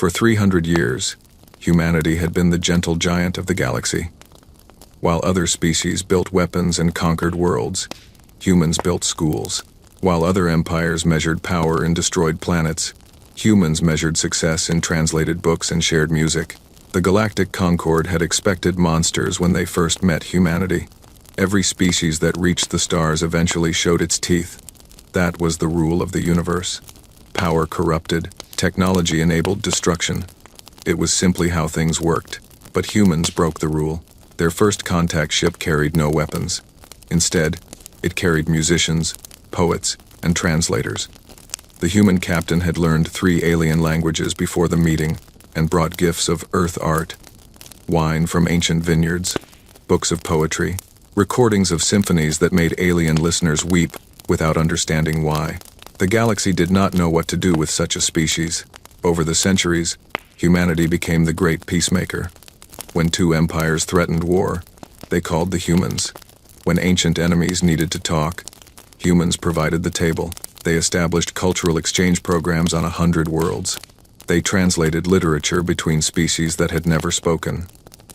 For 300 years, humanity had been the gentle giant of the galaxy. While other species built weapons and conquered worlds, humans built schools. While other empires measured power and destroyed planets, humans measured success in translated books and shared music. The Galactic Concord had expected monsters when they first met humanity. Every species that reached the stars eventually showed its teeth. That was the rule of the universe. Power corrupted, technology enabled destruction. It was simply how things worked. But humans broke the rule. Their first contact ship carried no weapons. Instead, it carried musicians, poets, and translators. The human captain had learned 3 alien languages before the meeting and brought gifts of Earth art, wine from ancient vineyards, books of poetry, recordings of symphonies that made alien listeners weep without understanding why. The galaxy did not know what to do with such a species. Over the centuries, humanity became the great peacemaker. When 2 empires threatened war, they called the humans. When ancient enemies needed to talk, humans provided the table. They established cultural exchange programs on 100 worlds. They translated literature between species that had never spoken.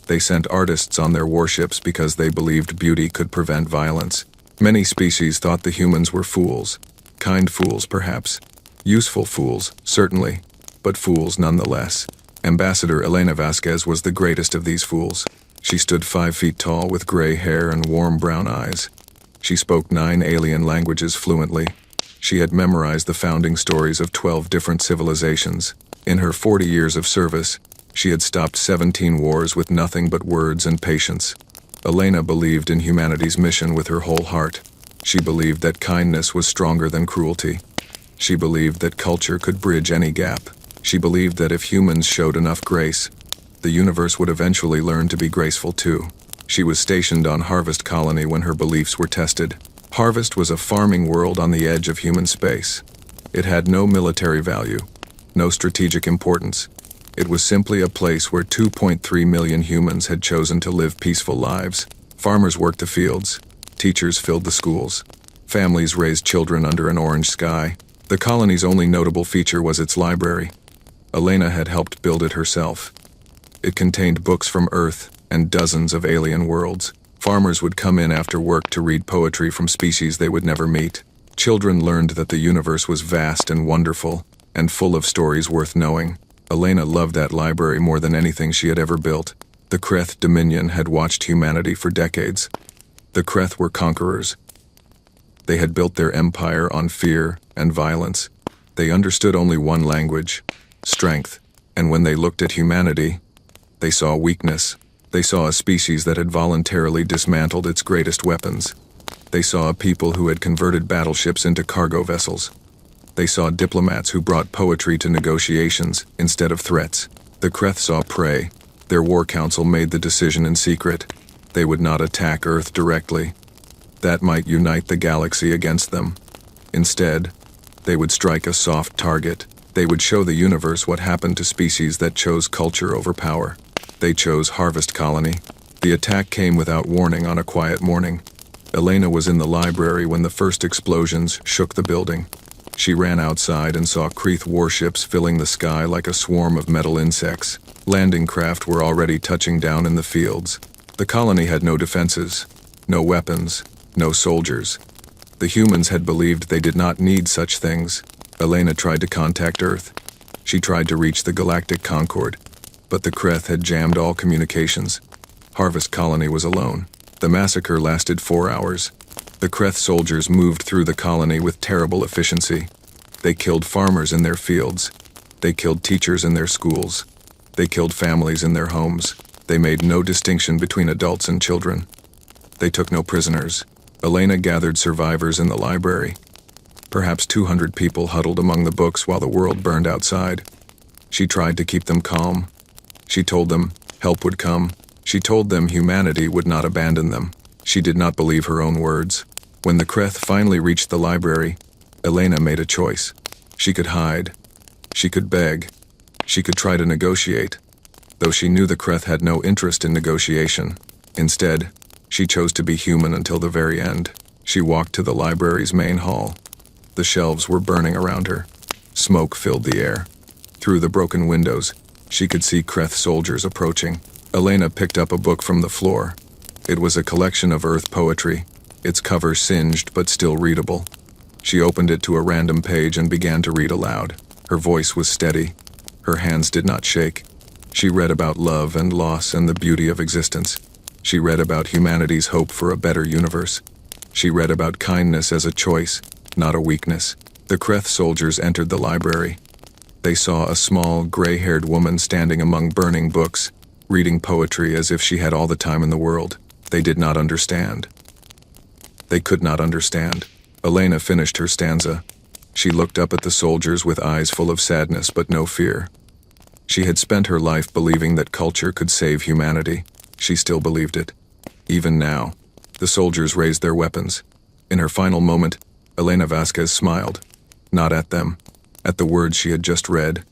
They sent artists on their warships because they believed beauty could prevent violence. Many species thought the humans were fools. Kind fools, perhaps. Useful fools, certainly, but fools nonetheless. Ambassador Elena Vasquez was the greatest of these fools. She stood 5 feet tall with gray hair and warm brown eyes. She spoke 9 alien languages fluently. She had memorized the founding stories of 12 different civilizations. In her 40 years of service, she had stopped 17 wars with nothing but words and patience. Elena believed in humanity's mission with her whole heart. She believed that kindness was stronger than cruelty. She believed that culture could bridge any gap. She believed that if humans showed enough grace, the universe would eventually learn to be graceful too. She was stationed on Harvest Colony when her beliefs were tested. Harvest was a farming world on the edge of human space. It had no military value, no strategic importance. It was simply a place where 2.3 million humans had chosen to live peaceful lives. Farmers worked the fields. Teachers filled the schools. Families raised children under an orange sky. The colony's only notable feature was its library. Elena had helped build it herself. It contained books from Earth and dozens of alien worlds. Farmers would come in after work to read poetry from species they would never meet. Children learned that the universe was vast and wonderful, and full of stories worth knowing. Elena loved that library more than anything she had ever built. The Kreth Dominion had watched humanity for decades. The Kreth were conquerors. They had built their empire on fear and violence. They understood only one language, strength, and when they looked at humanity, they saw weakness. They saw a species that had voluntarily dismantled its greatest weapons. They saw a people who had converted battleships into cargo vessels. They saw diplomats who brought poetry to negotiations instead of threats. The Kreth saw prey. Their war council made the decision in secret. They would not attack Earth directly. That might unite the galaxy against them. Instead, they would strike a soft target. They would show the universe what happened to species that chose culture over power. They chose Harvest Colony. The attack came without warning on a quiet morning. Elena was in the library when the first explosions shook the building. She ran outside and saw Kreth warships filling the sky like a swarm of metal insects. Landing craft were already touching down in the fields. The colony had no defenses, no weapons, no soldiers. The humans had believed they did not need such things. Elena tried to contact Earth. She tried to reach the Galactic Concord, but the Kreth had jammed all communications. Harvest Colony was alone. The massacre lasted 4 hours. The Kreth soldiers moved through the colony with terrible efficiency. They killed farmers in their fields. They killed teachers in their schools. They killed families in their homes. They made no distinction between adults and children. They took no prisoners. Elena gathered survivors in the library. Perhaps 200 people huddled among the books while the world burned outside. She tried to keep them calm. She told them help would come. She told them humanity would not abandon them. She did not believe her own words. When the Kreth finally reached the library, Elena made a choice. She could hide. She could beg. She could try to negotiate, though she knew the Kreth had no interest in negotiation. Instead, she chose to be human until the very end. She walked to the library's main hall. The shelves were burning around her. Smoke filled the air. Through the broken windows, she could see Kreth soldiers approaching. Elena picked up a book from the floor. It was a collection of Earth poetry, its cover singed but still readable. She opened it to a random page and began to read aloud. Her voice was steady. Her hands did not shake. She read about love and loss and the beauty of existence. She read about humanity's hope for a better universe. She read about kindness as a choice, not a weakness. The Kreth soldiers entered the library. They saw a small, gray-haired woman standing among burning books, reading poetry as if she had all the time in the world. They did not understand. They could not understand. Elena finished her stanza. She looked up at the soldiers with eyes full of sadness but no fear. She had spent her life believing that culture could save humanity. She still believed it. Even now, the soldiers raised their weapons. In her final moment, Elena Vasquez smiled. Not at them. At the words she had just read.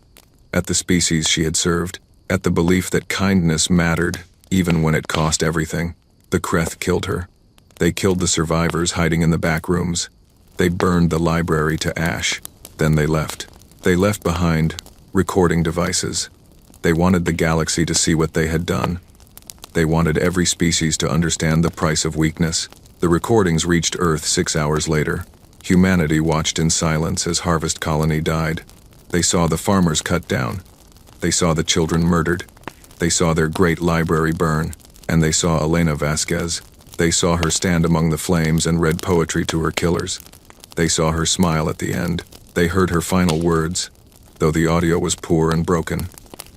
At the species she had served. At the belief that kindness mattered, even when it cost everything. The Kreth killed her. They killed the survivors hiding in the back rooms. They burned the library to ash. Then they left. They left behind recording devices. They wanted the galaxy to see what they had done. They wanted every species to understand the price of weakness. The recordings reached Earth 6 hours later. Humanity watched in silence as Harvest Colony died. They saw the farmers cut down. They saw the children murdered. They saw their great library burn. And they saw Elena Vasquez. They saw her stand among the flames and read poetry to her killers. They saw her smile at the end. They heard her final words, though the audio was poor and broken.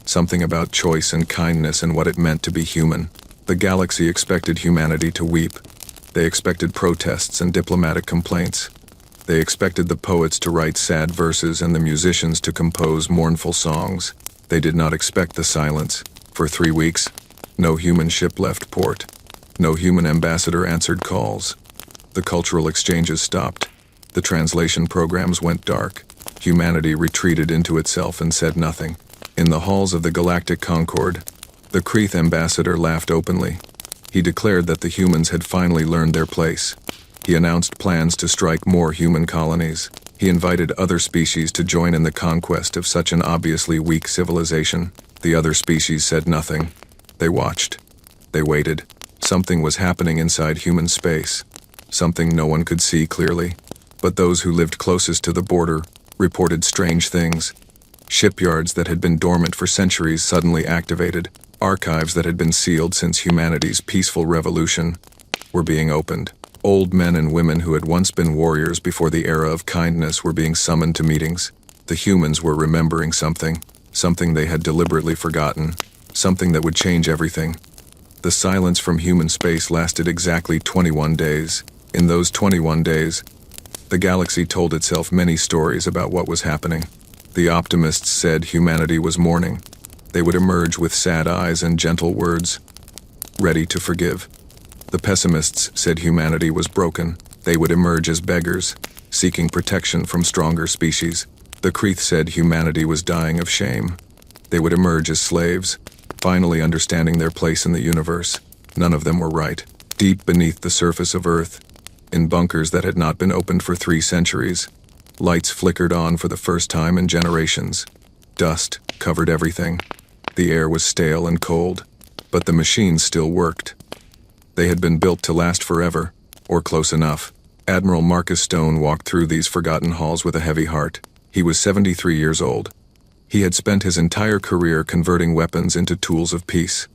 Something about choice and kindness and what it meant to be human. The galaxy expected humanity to weep. They expected protests and diplomatic complaints. They expected the poets to write sad verses and the musicians to compose mournful songs. They did not expect the silence. For 3 weeks, no human ship left port. No human ambassador answered calls. The cultural exchanges stopped. The translation programs went dark. Humanity retreated into itself and said nothing. In the halls of the Galactic Concord, the Kreth ambassador laughed openly. He declared that the humans had finally learned their place. He announced plans to strike more human colonies. He invited other species to join in the conquest of such an obviously weak civilization. The other species said nothing. They watched. They waited. Something was happening inside human space. Something no one could see clearly. But those who lived closest to the border reported strange things. Shipyards that had been dormant for centuries suddenly activated. Archives that had been sealed since humanity's peaceful revolution were being opened. Old men and women who had once been warriors before the era of kindness were being summoned to meetings. The humans were remembering something they had deliberately forgotten, something that would change everything. The silence from human space lasted exactly 21 days. In those 21 days, the galaxy told itself many stories about what was happening. The optimists said humanity was mourning. They would emerge with sad eyes and gentle words, ready to forgive. The pessimists said humanity was broken. They would emerge as beggars, seeking protection from stronger species. The Kreth said humanity was dying of shame. They would emerge as slaves, finally understanding their place in the universe. None of them were right. Deep beneath the surface of Earth, in bunkers that had not been opened for 3 centuries, lights flickered on for the first time in generations. Dust covered everything. The air was stale and cold, but the machines still worked. They had been built to last forever, or close enough. Admiral Marcus Stone walked through these forgotten halls with a heavy heart. He was 73 years old. He had spent his entire career converting weapons into tools of peace.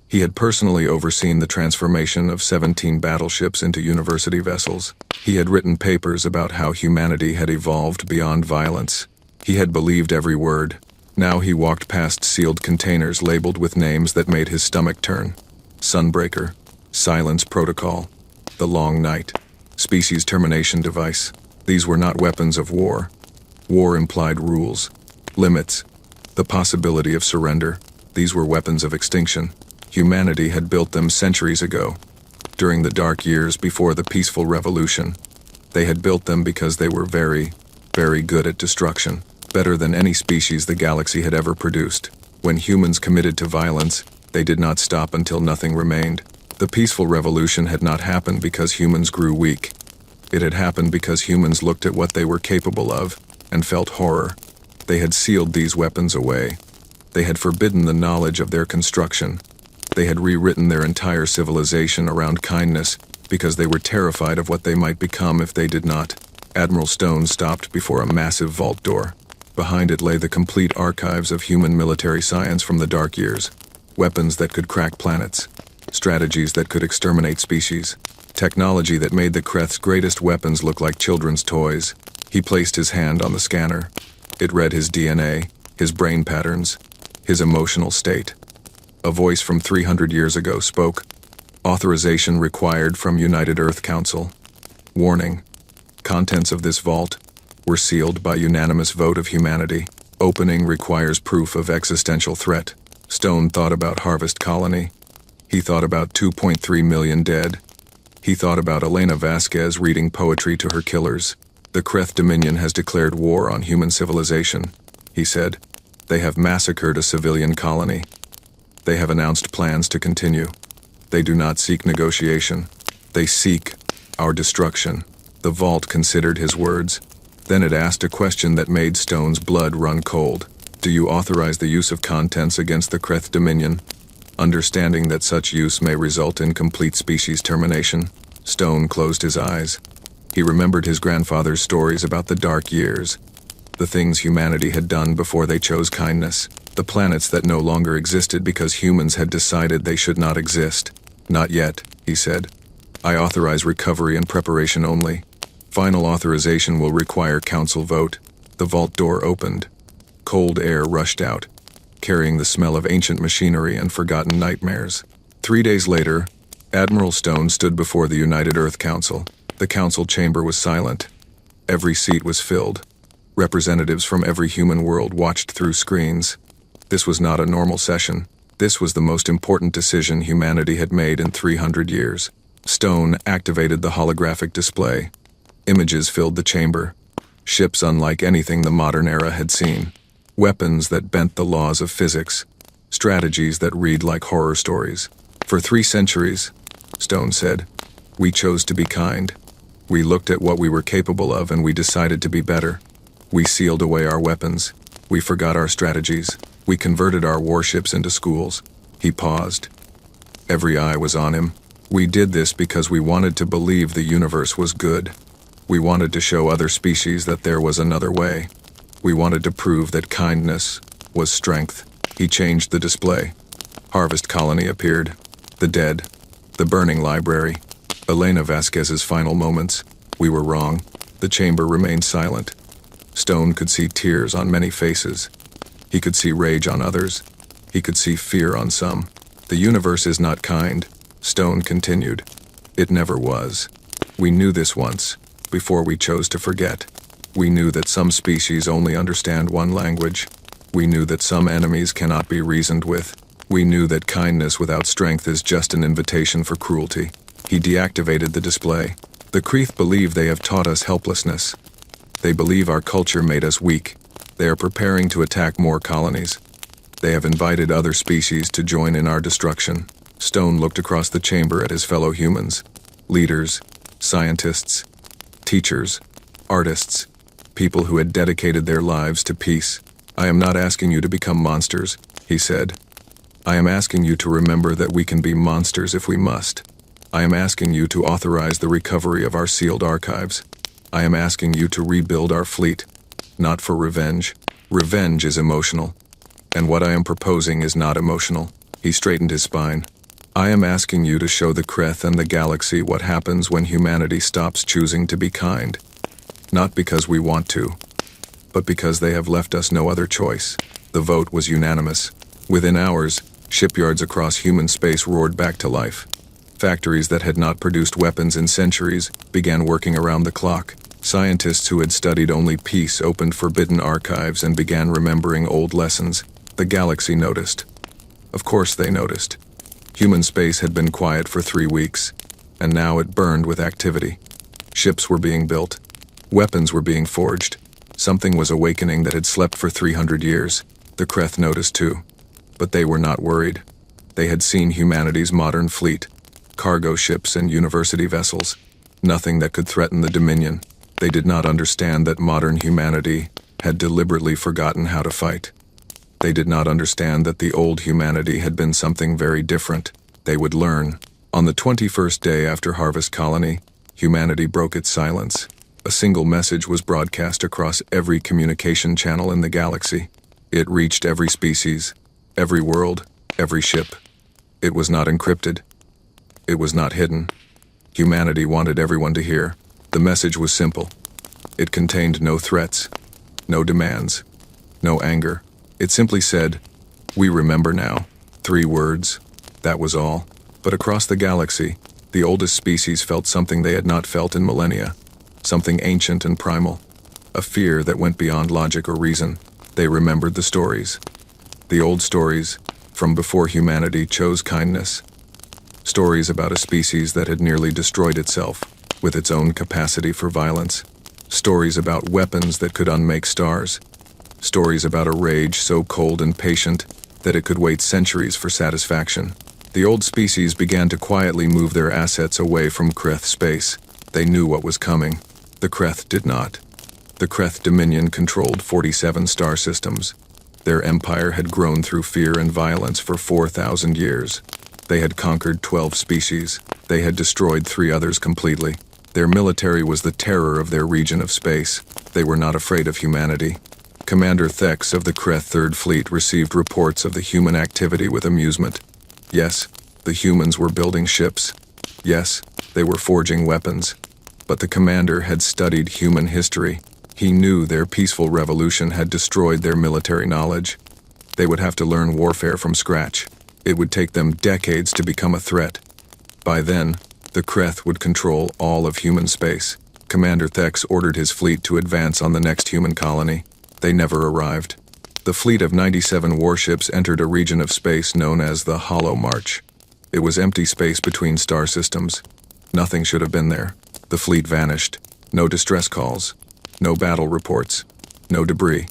He had personally overseen the transformation of 17 battleships into university vessels. He had written papers about how humanity had evolved beyond violence. He had believed every word. Now he walked past sealed containers labeled with names that made his stomach turn. Sunbreaker, Silence Protocol, The Long Night, Species Termination Device. These were not weapons of war. War implied rules, limits, the possibility of surrender. These were weapons of extinction. Humanity had built them centuries ago, during the dark years before the peaceful revolution. They had built them because they were very, very good at destruction, better than any species the galaxy had ever produced. When humans committed to violence, they did not stop until nothing remained. The peaceful revolution had not happened because humans grew weak. It had happened because humans looked at what they were capable of and felt horror. They had sealed these weapons away. They had forbidden the knowledge of their construction. They had rewritten their entire civilization around kindness because they were terrified of what they might become if they did not. Admiral Stone stopped before a massive vault door. Behind it lay the complete archives of human military science from the dark years. Weapons that could crack planets. Strategies that could exterminate species. Technology that made the Kreth's greatest weapons look like children's toys. He placed his hand on the scanner. It read his DNA, his brain patterns, his emotional state. A voice from 300 years ago spoke. Authorization required from United Earth Council. Warning. Contents of this vault were sealed by unanimous vote of humanity. Opening requires proof of existential threat. Stone thought about Harvest Colony. He thought about 2.3 million dead. He thought about Elena Vasquez reading poetry to her killers. The Kreth Dominion has declared war on human civilization, he said. They have massacred a civilian colony. They have announced plans to continue. They do not seek negotiation. They seek our destruction. The vault considered his words. Then it asked a question that made Stone's blood run cold. Do you authorize the use of contents against the Kreth Dominion? Understanding that such use may result in complete species termination, Stone closed his eyes. He remembered his grandfather's stories about the dark years, the things humanity had done before they chose kindness, the planets that no longer existed because humans had decided they should not exist. Not yet, he said. I authorize recovery and preparation only. Final authorization will require council vote. The vault door opened. Cold air rushed out, carrying the smell of ancient machinery and forgotten nightmares. 3 days later, Admiral Stone stood before the United Earth Council. The council chamber was silent. Every seat was filled. Representatives from every human world watched through screens. This was not a normal session. This was the most important decision humanity had made in 300 years. Stone activated the holographic display. Images filled the chamber. Ships unlike anything the modern era had seen. Weapons that bent the laws of physics. Strategies that read like horror stories. For 3 centuries, Stone said, we chose to be kind. We looked at what we were capable of and we decided to be better. We sealed away our weapons. We forgot our strategies. We converted our warships into schools. He paused. Every eye was on him. We did this because we wanted to believe the universe was good. We wanted to show other species that there was another way. We wanted to prove that kindness was strength. He changed the display. Harvest Colony appeared. The dead. The burning library. Elena Vasquez's final moments. We were wrong. The chamber remained silent. Stone could see tears on many faces. He could see rage on others. He could see fear on some. The universe is not kind, Stone continued. It never was. We knew this once, before we chose to forget. We knew that some species only understand one language. We knew that some enemies cannot be reasoned with. We knew that kindness without strength is just an invitation for cruelty. He deactivated the display. The Kreth believe they have taught us helplessness. They believe our culture made us weak. They are preparing to attack more colonies. They have invited other species to join in our destruction. Stone looked across the chamber at his fellow humans. Leaders, scientists, teachers, artists, people who had dedicated their lives to peace. I am not asking you to become monsters, he said. I am asking you to remember that we can be monsters if we must. I am asking you to authorize the recovery of our sealed archives. I am asking you to rebuild our fleet, not for revenge. Revenge is emotional, and what I am proposing is not emotional. He straightened his spine. I am asking you to show the Kreth and the galaxy what happens when humanity stops choosing to be kind. Not because we want to, but because they have left us no other choice. The vote was unanimous. Within hours, shipyards across human space roared back to life. Factories that had not produced weapons in centuries began working around the clock. Scientists who had studied only peace opened forbidden archives and began remembering old lessons. The galaxy noticed. Of course they noticed. Human space had been quiet for 3 weeks, and now it burned with activity. Ships were being built. Weapons were being forged. Something was awakening that had slept for 300 years. The Kreth noticed too. But they were not worried. They had seen humanity's modern fleet, cargo ships and university vessels. Nothing that could threaten the Dominion. They did not understand that modern humanity had deliberately forgotten how to fight. They did not understand that the old humanity had been something very different. They would learn. On the 21st day after Harvest Colony, humanity broke its silence. A single message was broadcast across every communication channel in the galaxy. It reached every species, every world, every ship. It was not encrypted. It was not hidden. Humanity wanted everyone to hear. The message was simple. It contained no threats, no demands, no anger. It simply said, "We remember now." 3 words. That was all. But across the galaxy, the oldest species felt something they had not felt in millennia. Something ancient and primal. A fear that went beyond logic or reason. They remembered the stories. The old stories, from before humanity chose kindness. Stories about a species that had nearly destroyed itself, with its own capacity for violence. Stories about weapons that could unmake stars. Stories about a rage so cold and patient that it could wait centuries for satisfaction. The old species began to quietly move their assets away from Kreth space. They knew what was coming. The Kreth did not. The Kreth Dominion controlled 47 star systems. Their empire had grown through fear and violence for 4,000 years. They had conquered 12 species. They had destroyed 3 others completely. Their military was the terror of their region of space. They were not afraid of humanity. Commander Thex of the Kreth Third Fleet received reports of the human activity with amusement. Yes, the humans were building ships. Yes, they were forging weapons. But the commander had studied human history. He knew their peaceful revolution had destroyed their military knowledge. They would have to learn warfare from scratch. It would take them decades to become a threat. By then, the Kreth would control all of human space. Commander Thex ordered his fleet to advance on the next human colony. They never arrived. The fleet of 97 warships entered a region of space known as the Hollow March. It was empty space between star systems. Nothing should have been there. The fleet vanished. No distress calls. No battle reports. No debris.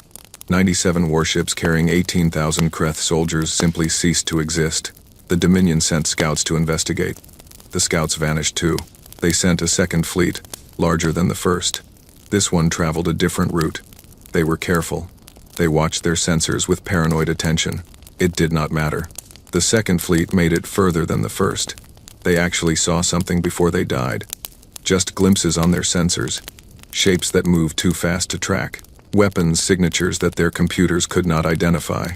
97 warships carrying 18,000 Kreth soldiers simply ceased to exist. The Dominion sent scouts to investigate. The scouts vanished too. They sent a second fleet, larger than the first. This one traveled a different route. They were careful. They watched their sensors with paranoid attention. It did not matter. The second fleet made it further than the first. They actually saw something before they died. Just glimpses on their sensors. Shapes that moved too fast to track. Weapons signatures that their computers could not identify.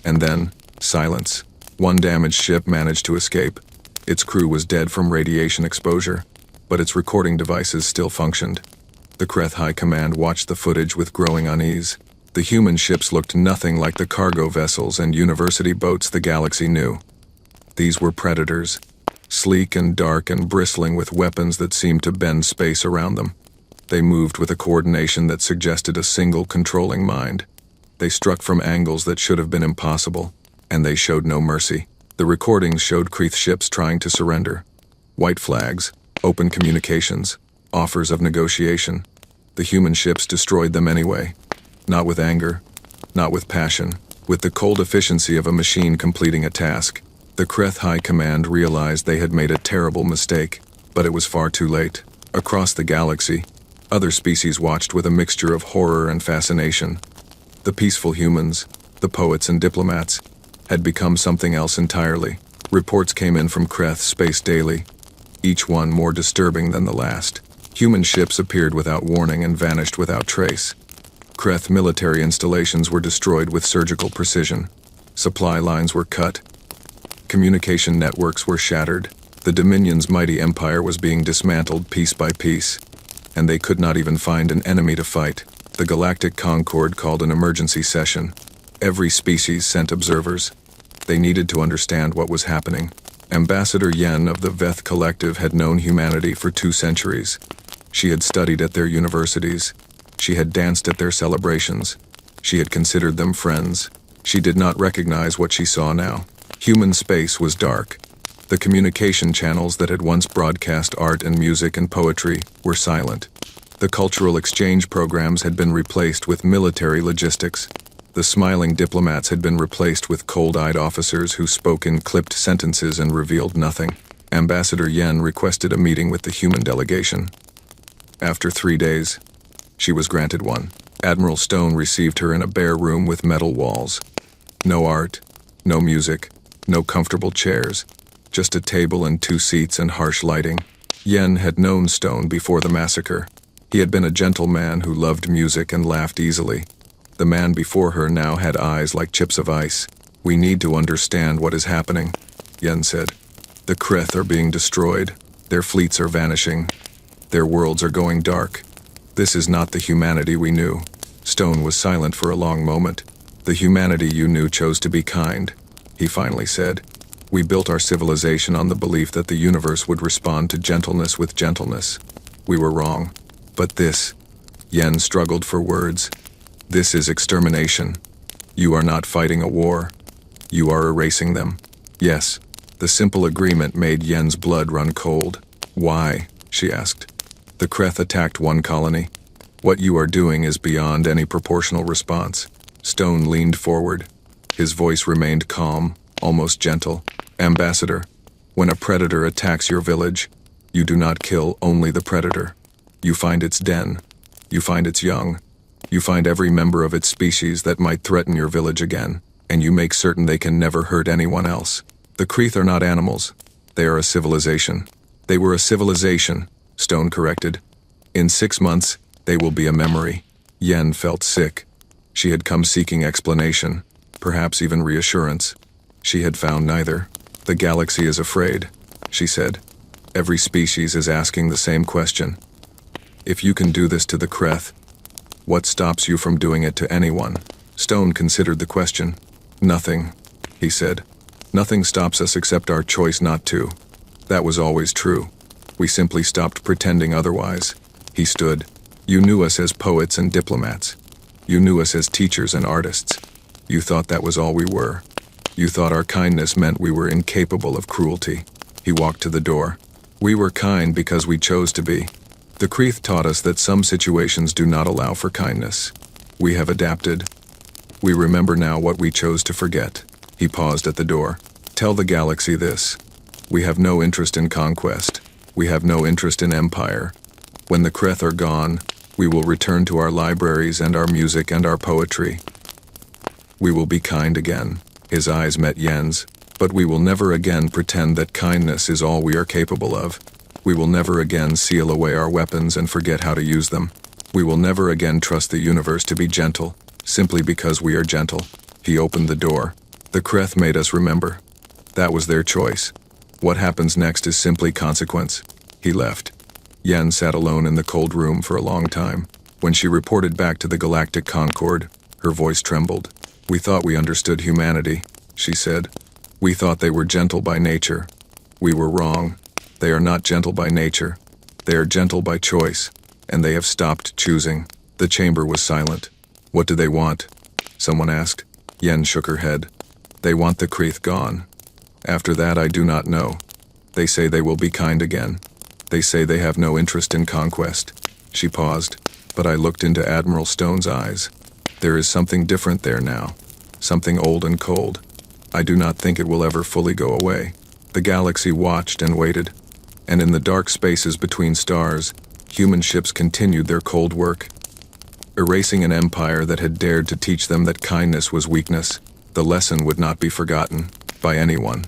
And then, silence. One damaged ship managed to escape. Its crew was dead from radiation exposure, but its recording devices still functioned. The Kreth High Command watched the footage with growing unease. The human ships looked nothing like the cargo vessels and university boats the galaxy knew. These were predators, sleek and dark and bristling with weapons that seemed to bend space around them. They moved with a coordination that suggested a single controlling mind. They struck from angles that should have been impossible, and they showed no mercy. The recordings showed Kreth ships trying to surrender. White flags, open communications, offers of negotiation. The human ships destroyed them anyway. Not with anger, not with passion, with the cold efficiency of a machine completing a task. The Kreth High Command realized they had made a terrible mistake, but it was far too late. Across the galaxy, other species watched with a mixture of horror and fascination. The peaceful humans, the poets and diplomats, had become something else entirely. Reports came in from Kreth space daily, each one more disturbing than the last. Human ships appeared without warning and vanished without trace. Kreth military installations were destroyed with surgical precision. Supply lines were cut. Communication networks were shattered. The Dominion's mighty empire was being dismantled piece by piece, and they could not even find an enemy to fight. The Galactic Concord called an emergency session. Every species sent observers. They needed to understand what was happening. Ambassador Yen of the Veth Collective had known humanity for 2 centuries. She had studied at their universities. She had danced at their celebrations. She had considered them friends. She did not recognize what she saw now. Human space was dark. The communication channels that had once broadcast art and music and poetry were silent. The cultural exchange programs had been replaced with military logistics. The smiling diplomats had been replaced with cold-eyed officers who spoke in clipped sentences and revealed nothing. Ambassador Yen requested a meeting with the human delegation. After 3 days, she was granted one. Admiral Stone received her in a bare room with metal walls. No art, no music, no comfortable chairs, just a table and 2 seats and harsh lighting. Yen had known Stone before the massacre. He had been a gentle man who loved music and laughed easily. The man before her now had eyes like chips of ice. "We need to understand what is happening," Yen said. "The Kreth are being destroyed. Their fleets are vanishing. Their worlds are going dark. This is not the humanity we knew." Stone was silent for a long moment. "The humanity you knew chose to be kind," he finally said. "We built our civilization on the belief that the universe would respond to gentleness with gentleness. We were wrong. But this," Yen struggled for words, "this is extermination. You are not fighting a war. You are erasing them." "Yes." The simple agreement made Yen's blood run cold. "Why?" she asked. "The Kreth attacked one colony. What you are doing is beyond any proportional response." Stone leaned forward. His voice remained calm, almost gentle. "Ambassador, when a predator attacks your village, you do not kill only the predator. You find its den. You find its young. You find every member of its species that might threaten your village again, and you make certain they can never hurt anyone else. The Kreth are not animals. They are a civilization." "They were a civilization," Stone corrected. "In 6 months, they will be a memory." Yen felt sick. She had come seeking explanation, perhaps even reassurance. She had found neither. "The galaxy is afraid," she said. "Every species is asking the same question. If you can do this to the Kreth, what stops you from doing it to anyone?" Stone considered the question. "Nothing," he said. "Nothing stops us except our choice not to. That was always true. We simply stopped pretending otherwise." He stood. "You knew us as poets and diplomats. You knew us as teachers and artists. You thought that was all we were. You thought our kindness meant we were incapable of cruelty." He walked to the door. "We were kind because we chose to be. The Kreth taught us that some situations do not allow for kindness. We have adapted. We remember now what we chose to forget." He paused at the door. "Tell the galaxy this. We have no interest in conquest. We have no interest in empire. When the Kreth are gone, we will return to our libraries and our music and our poetry. We will be kind again." His eyes met Yen's. "But we will never again pretend that kindness is all we are capable of. We will never again seal away our weapons and forget how to use them. We will never again trust the universe to be gentle, simply because we are gentle." He opened the door. "The Kreth made us remember. That was their choice. What happens next is simply consequence." He left. Yen sat alone in the cold room for a long time. When she reported back to the Galactic Concord, her voice trembled. "We thought we understood humanity," she said. "We thought they were gentle by nature. We were wrong. They are not gentle by nature. They are gentle by choice, and they have stopped choosing." The chamber was silent. "What do they want?" someone asked. Yen shook her head. "They want the Kreth gone. After that I do not know. They say they will be kind again. They say they have no interest in conquest." She paused, but I looked into Admiral Stone's eyes. There is something different there now. Something old and cold. I do not think it will ever fully go away. The galaxy watched and waited, and in the dark spaces between stars, human ships continued their cold work, erasing an empire that had dared to teach them that kindness was weakness. The lesson would not be forgotten by anyone.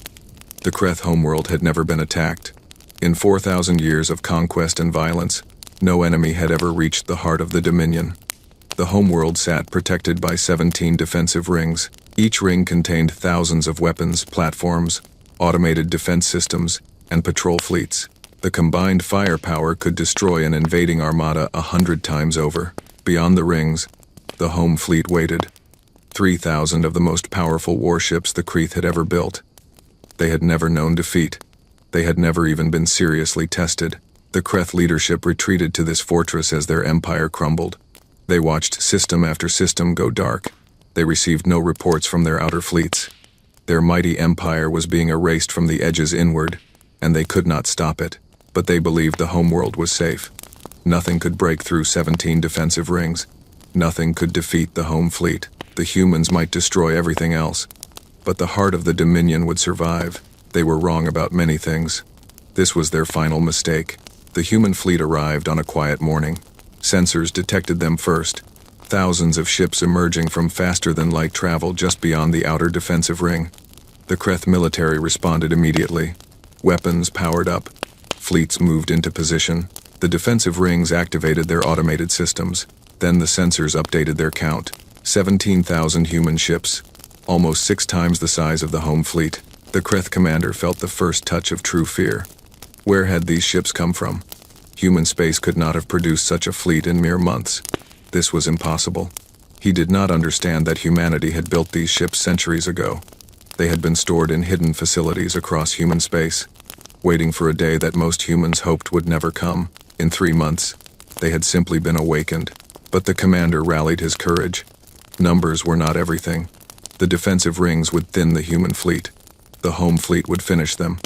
The Kreth homeworld had never been attacked. In 4,000 years of conquest and violence, no enemy had ever reached the heart of the Dominion. The homeworld sat protected by 17 defensive rings. Each ring contained thousands of weapons, platforms, automated defense systems, and patrol fleets. The combined firepower could destroy an invading armada 100 times over. Beyond the rings, the home fleet waited. 3,000 of the most powerful warships the Kreth had ever built. They had never known defeat. They had never even been seriously tested. The Kreth leadership retreated to this fortress as their empire crumbled. They watched system after system go dark. They received no reports from their outer fleets. Their mighty empire was being erased from the edges inward, and they could not stop it. But they believed the homeworld was safe. Nothing could break through 17 defensive rings. Nothing could defeat the home fleet. The humans might destroy everything else, but the heart of the Dominion would survive. They were wrong about many things. This was their final mistake. The human fleet arrived on a quiet morning. Sensors detected them first. thousands of ships emerging from faster-than-light travel just beyond the outer defensive ring. The Kreth military responded immediately. Weapons powered up. Fleets moved into position. The defensive rings activated their automated systems. Then the sensors updated their count. 17,000 human ships, almost 6 times the size of the home fleet. The Kreth commander felt the first touch of true fear. Where had these ships come from? Human space could not have produced such a fleet in mere months. This was impossible. He did not understand that humanity had built these ships centuries ago. They had been stored in hidden facilities across human space, waiting for a day that most humans hoped would never come. In 3 months, they had simply been awakened. But the commander rallied his courage. Numbers were not everything. The defensive rings would thin the human fleet. The home fleet would finish them.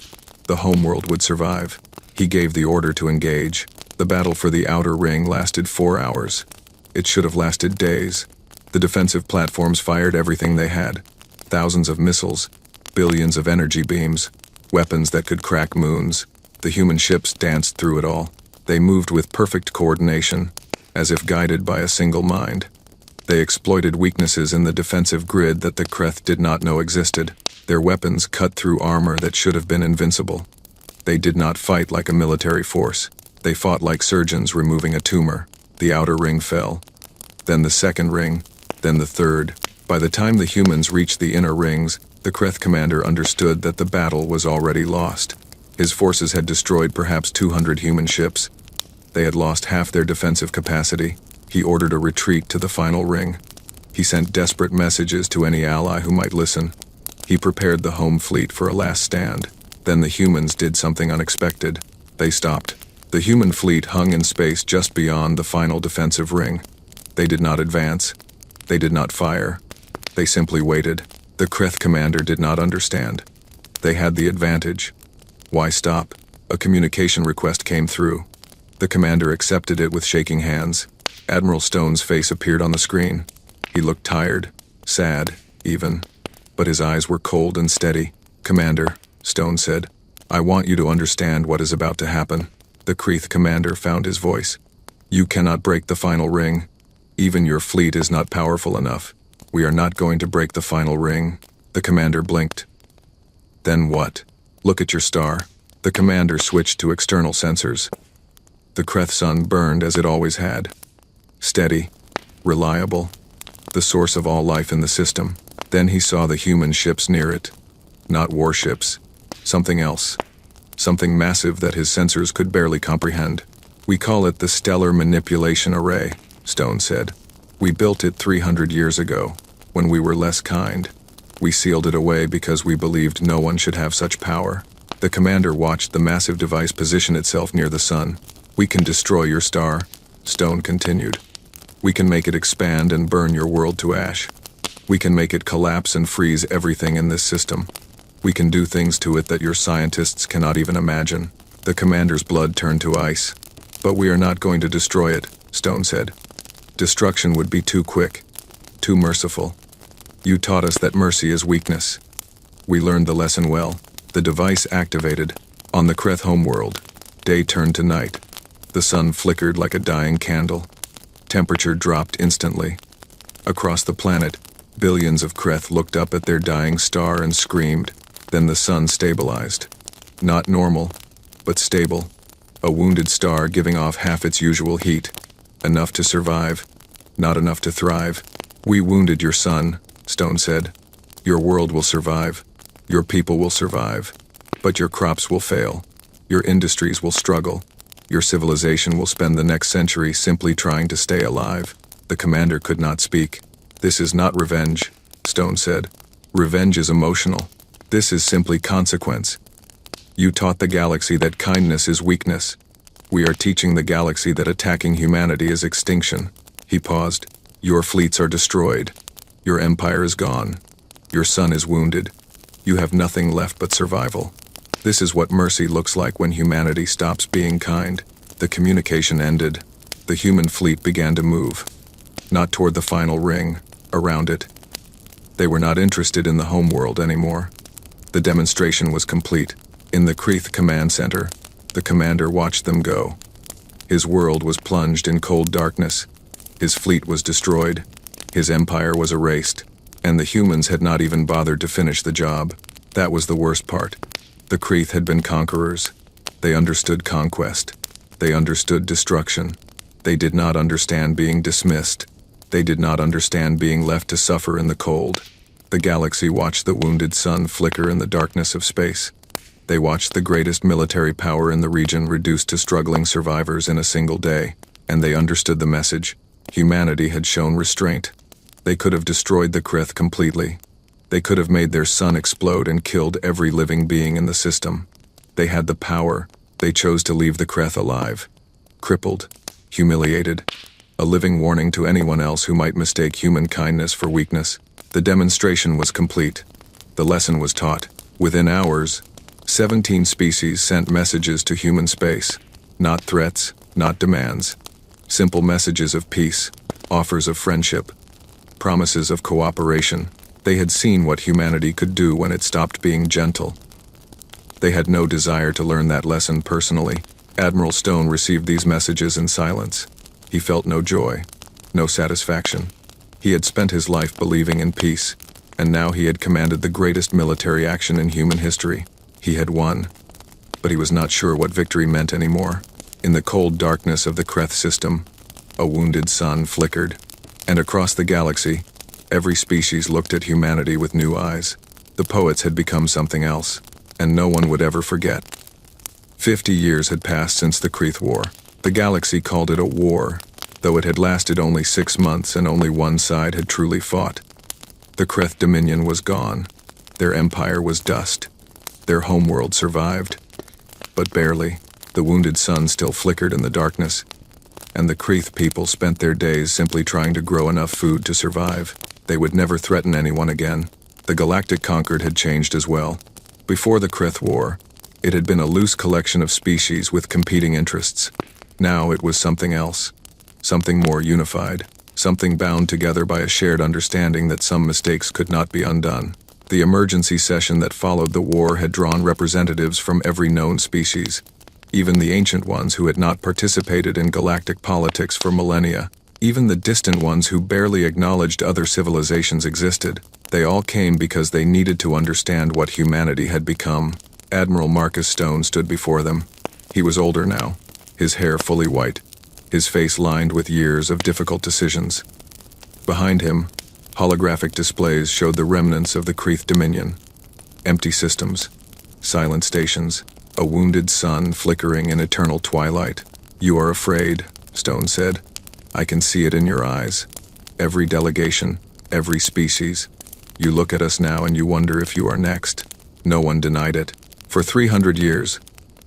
The homeworld would survive. He gave the order to engage. The battle for the outer ring lasted 4 hours. It should have lasted days. The defensive platforms fired everything they had. Thousands of missiles, billions of energy beams, weapons that could crack moons. The human ships danced through it all. They moved with perfect coordination, as if guided by a single mind. They exploited weaknesses in the defensive grid that the Kreth did not know existed. Their weapons cut through armor that should have been invincible. They did not fight like a military force. They fought like surgeons removing a tumor. The outer ring fell. Then the second ring. Then the third. By the time the humans reached the inner rings, the Kreth commander understood that the battle was already lost. His forces had destroyed perhaps 200 human ships. They had lost half their defensive capacity. He ordered a retreat to the final ring. He sent desperate messages to any ally who might listen. He prepared the home fleet for a last stand. Then the humans did something unexpected. They stopped. The human fleet hung in space just beyond the final defensive ring. They did not advance. They did not fire. They simply waited. The Kreth commander did not understand. They had the advantage. Why stop? A communication request came through. The commander accepted it with shaking hands. Admiral Stone's face appeared on the screen. He looked tired, sad, even. But his eyes were cold and steady. "Commander," Stone said, "I want you to understand what is about to happen." The Kreth commander found his voice. "You cannot break the final ring. Even your fleet is not powerful enough. We are not going to break the final ring." The commander blinked. "Then what? Look at your star." The commander switched to external sensors. The Kreth sun burned as it always had. Steady, reliable, the source of all life in the system. Then he saw the human ships near it. Not warships. Something else. Something massive that his sensors could barely comprehend. "We call it the Stellar Manipulation Array," Stone said. "We built it 300 years ago, when we were less kind. We sealed it away because we believed no one should have such power." The commander watched the massive device position itself near the sun. "We can destroy your star," Stone continued. "We can make it expand and burn your world to ash. We can make it collapse and freeze everything in this system. We can do things to it that your scientists cannot even imagine." The commander's blood turned to ice. "But we are not going to destroy it," Stone said. "Destruction would be too quick, too merciful. You taught us that mercy is weakness. We learned the lesson well." The device activated. On the Kreth homeworld, day turned to night. The sun flickered like a dying candle. Temperature dropped instantly. Across the planet, billions of Kreth looked up at their dying star and screamed. Then the sun stabilized. Not normal, but stable. A wounded star giving off half its usual heat. Enough to survive, not enough to thrive. "We wounded your sun," Stone said. "Your world will survive. Your people will survive. But your crops will fail. Your industries will struggle. Your civilization will spend the next century simply trying to stay alive." The commander could not speak. "This is not revenge," Stone said. "Revenge is emotional. This is simply consequence. You taught the galaxy that kindness is weakness. We are teaching the galaxy that attacking humanity is extinction." He paused. "Your fleets are destroyed. Your empire is gone. Your son is wounded. You have nothing left but survival. This is what mercy looks like when humanity stops being kind." The communication ended. The human fleet began to move. Not toward the final ring, around it. They were not interested in the homeworld anymore. The demonstration was complete. In the Kreth command center, the commander watched them go. His world was plunged in cold darkness. His fleet was destroyed. His empire was erased. And the humans had not even bothered to finish the job. That was the worst part. The Kreeth had been conquerors. They understood conquest. They understood destruction. They did not understand being dismissed. They did not understand being left to suffer in the cold. The galaxy watched the wounded sun flicker in the darkness of space. They watched the greatest military power in the region reduced to struggling survivors in a single day, and they understood the message. Humanity had shown restraint. They could have destroyed the Kreeth completely. They could have made their sun explode and killed every living being in the system. They had the power. They chose to leave the Kreeth alive. Crippled, humiliated, a living warning to anyone else who might mistake human kindness for weakness. The demonstration was complete. The lesson was taught. Within hours, 17 species sent messages to human space. Not threats, not demands. Simple messages of peace, offers of friendship, promises of cooperation. They had seen what humanity could do when it stopped being gentle. They had no desire to learn that lesson personally. Admiral Stone received these messages in silence. He felt no joy, no satisfaction. He had spent his life believing in peace, and now he had commanded the greatest military action in human history. He had won, but he was not sure what victory meant anymore. In the cold darkness of the Kreeth system, a wounded sun flickered, and across the galaxy, every species looked at humanity with new eyes. The poets had become something else, and no one would ever forget. 50 years had passed since the Kreeth War. The galaxy called it a war, though it had lasted only 6 months and only one side had truly fought. The Kreeth dominion was gone. Their empire was dust. Their homeworld survived. But barely. The wounded sun still flickered in the darkness, and the Kreeth people spent their days simply trying to grow enough food to survive. They would never threaten anyone again. The galactic conquered had changed as well. Before the Kreeth War, it had been a loose collection of species with competing interests. Now it was something else. Something more unified. Something bound together by a shared understanding that some mistakes could not be undone. The emergency session that followed the war had drawn representatives from every known species. Even the ancient ones who had not participated in galactic politics for millennia. Even the distant ones who barely acknowledged other civilizations existed. They all came because they needed to understand what humanity had become. Admiral Marcus Stone stood before them. He was older now, his hair fully white, his face lined with years of difficult decisions. Behind him, holographic displays showed the remnants of the Kreeth Dominion. Empty systems, silent stations, a wounded sun flickering in eternal twilight. "You are afraid," Stone said. "I can see it in your eyes. Every delegation, every species. You look at us now and you wonder if you are next." No one denied it. For 300 years,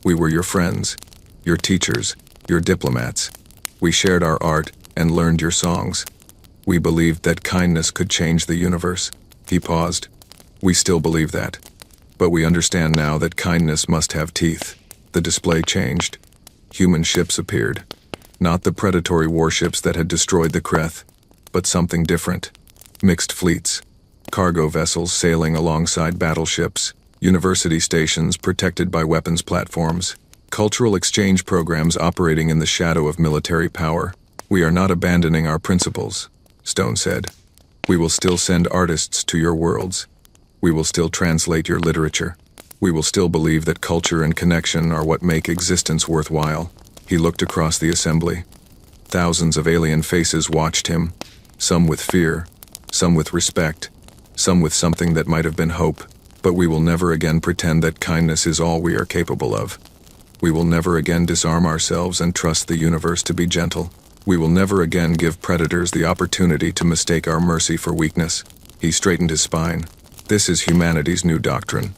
we were your friends, your teachers, your diplomats. We shared our art and learned your songs. We believed that kindness could change the universe. He paused. We still believe that. But we understand now that kindness must have teeth. The display changed. Human ships appeared. Not the predatory warships that had destroyed the Kreeth, but something different. Mixed fleets. Cargo vessels sailing alongside battleships. University stations protected by weapons platforms. Cultural exchange programs operating in the shadow of military power. "We are not abandoning our principles," Stone said. "We will still send artists to your worlds. We will still translate your literature. We will still believe that culture and connection are what make existence worthwhile." He looked across the assembly. Thousands of alien faces watched him, some with fear, some with respect, some with something that might have been hope. "But we will never again pretend that kindness is all we are capable of. We will never again disarm ourselves and trust the universe to be gentle. We will never again give predators the opportunity to mistake our mercy for weakness." He straightened his spine. "This is humanity's new doctrine.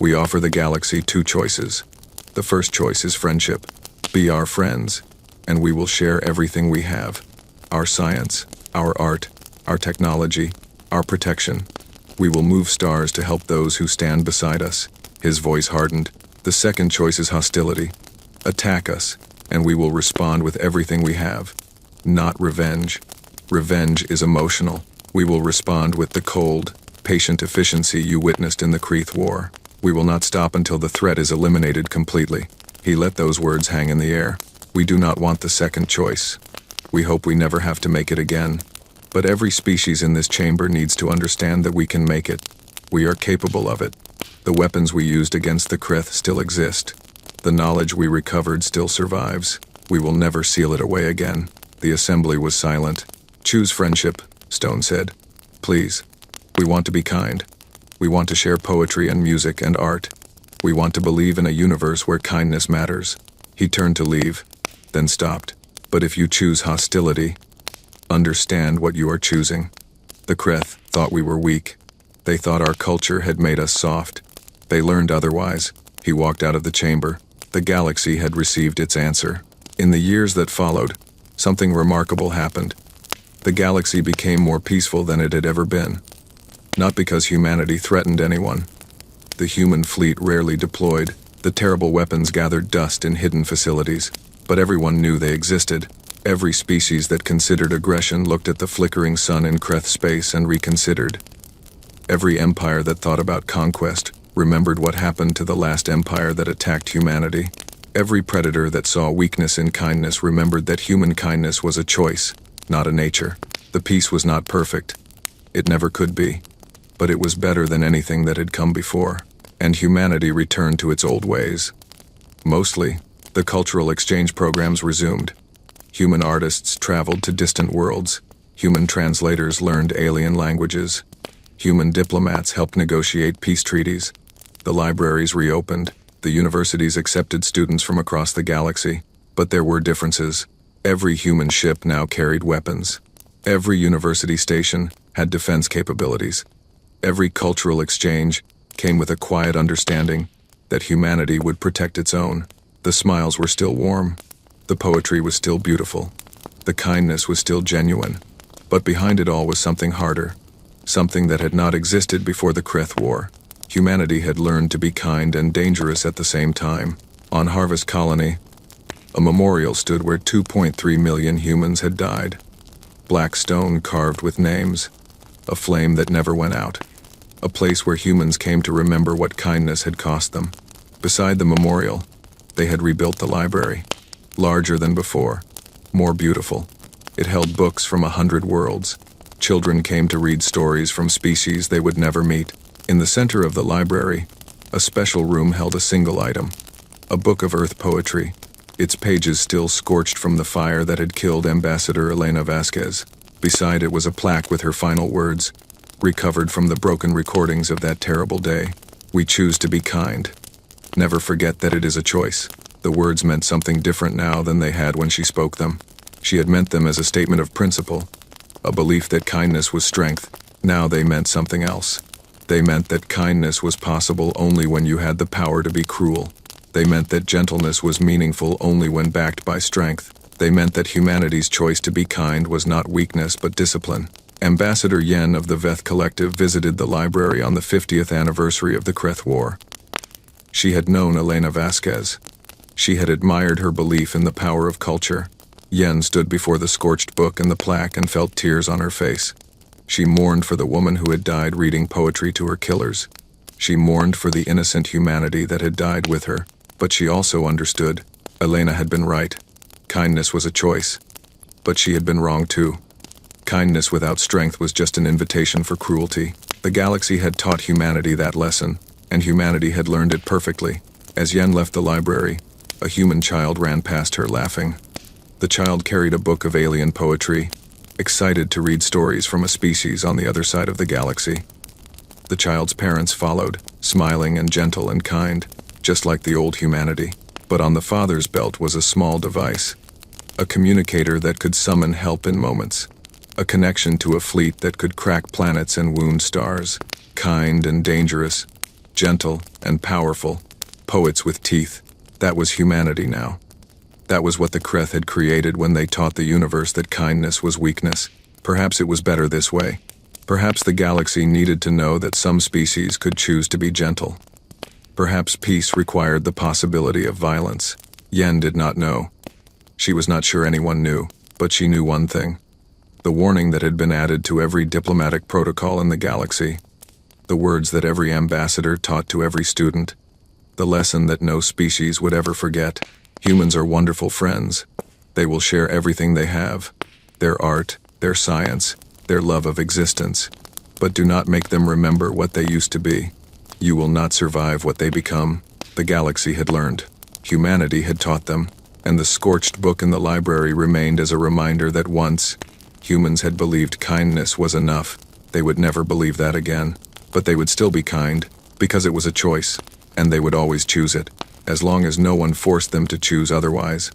We offer the galaxy 2 choices. The first choice is friendship. Be our friends, and we will share everything we have. Our science, our art, our technology, our protection. We will move stars to help those who stand beside us." His voice hardened. "The second choice is hostility. Attack us, and we will respond with everything we have. Not revenge. Revenge is emotional. We will respond with the cold, patient efficiency you witnessed in the Kreeth War. We will not stop until the threat is eliminated completely." He let those words hang in the air. "We do not want the second choice. We hope we never have to make it again. But every species in this chamber needs to understand that we can make it. We are capable of it. The weapons we used against the Krith still exist. The knowledge we recovered still survives. We will never seal it away again. The assembly was silent. Choose friendship, Stone said. Please. We want to be kind. We want to share poetry and music and art. We want to believe in a universe where kindness matters. He turned to leave, then stopped. But if you choose hostility, understand what you are choosing. The Kreth thought we were weak. They thought our culture had made us soft. They learned otherwise. He walked out of the chamber. The galaxy had received its answer. In the years that followed, something remarkable happened. The galaxy became more peaceful than it had ever been. Not because humanity threatened anyone. The human fleet rarely deployed. The terrible weapons gathered dust in hidden facilities. But everyone knew they existed. Every species that considered aggression looked at the flickering sun in Kreth space and reconsidered. Every empire that thought about conquest remembered what happened to the last empire that attacked humanity. Every predator that saw weakness in kindness remembered that human kindness was a choice, not a nature. The peace was not perfect. It never could be. But it was better than anything that had come before. And humanity returned to its old ways. Mostly, the cultural exchange programs resumed. Human artists traveled to distant worlds. Human translators learned alien languages. Human diplomats helped negotiate peace treaties. The libraries reopened. The universities accepted students from across the galaxy. But there were differences. Every human ship now carried weapons. Every university station had defense capabilities. Every cultural exchange came with a quiet understanding that humanity would protect its own. The smiles were still warm. The poetry was still beautiful. The kindness was still genuine. But behind it all was something harder. Something that had not existed before the Kreth War. Humanity had learned to be kind and dangerous at the same time. On Harvest Colony, a memorial stood where 2.3 million humans had died. Black stone carved with names. A flame that never went out. A place where humans came to remember what kindness had cost them. Beside the memorial, they had rebuilt the library. Larger than before. More beautiful. It held books from 100 worlds. Children came to read stories from species they would never meet. In the center of the library, a special room held a single item. A book of Earth poetry. Its pages still scorched from the fire that had killed Ambassador Elena Vasquez. Beside it was a plaque with her final words, recovered from the broken recordings of that terrible day. We choose to be kind. Never forget that it is a choice. The words meant something different now than they had when she spoke them. She had meant them as a statement of principle, a belief that kindness was strength. Now they meant something else. They meant that kindness was possible only when you had the power to be cruel. They meant that gentleness was meaningful only when backed by strength. They meant that humanity's choice to be kind was not weakness but discipline. Ambassador Yen of the Veth Collective visited the library on the 50th anniversary of the Kreth War. She had known Elena Vasquez. She had admired her belief in the power of culture. Yen stood before the scorched book and the plaque and felt tears on her face. She mourned for the woman who had died reading poetry to her killers. She mourned for the innocent humanity that had died with her. But she also understood. Elena had been right. Kindness was a choice. But she had been wrong too. Kindness without strength was just an invitation for cruelty. The galaxy had taught humanity that lesson, and humanity had learned it perfectly. As Yen left the library, a human child ran past her laughing. The child carried a book of alien poetry, excited to read stories from a species on the other side of the galaxy. The child's parents followed, smiling and gentle and kind, just like the old humanity. But on the father's belt was a small device, a communicator that could summon help in moments, a connection to a fleet that could crack planets and wound stars, kind and dangerous, gentle and powerful, poets with teeth. That was humanity now. That was what the Kreth had created when they taught the universe that kindness was weakness. Perhaps it was better this way. Perhaps the galaxy needed to know that some species could choose to be gentle. Perhaps peace required the possibility of violence. Yen did not know. She was not sure anyone knew, but she knew one thing. The warning that had been added to every diplomatic protocol in the galaxy. The words that every ambassador taught to every student. The lesson that no species would ever forget. Humans are wonderful friends. They will share everything they have, their art, their science, their love of existence, but do not make them remember what they used to be. You will not survive what they become. The galaxy had learned. Humanity had taught them, and the scorched book in the library remained as a reminder that once, humans had believed kindness was enough. They would never believe that again, but they would still be kind, because it was a choice, and they would always choose it, as long as no one forced them to choose otherwise.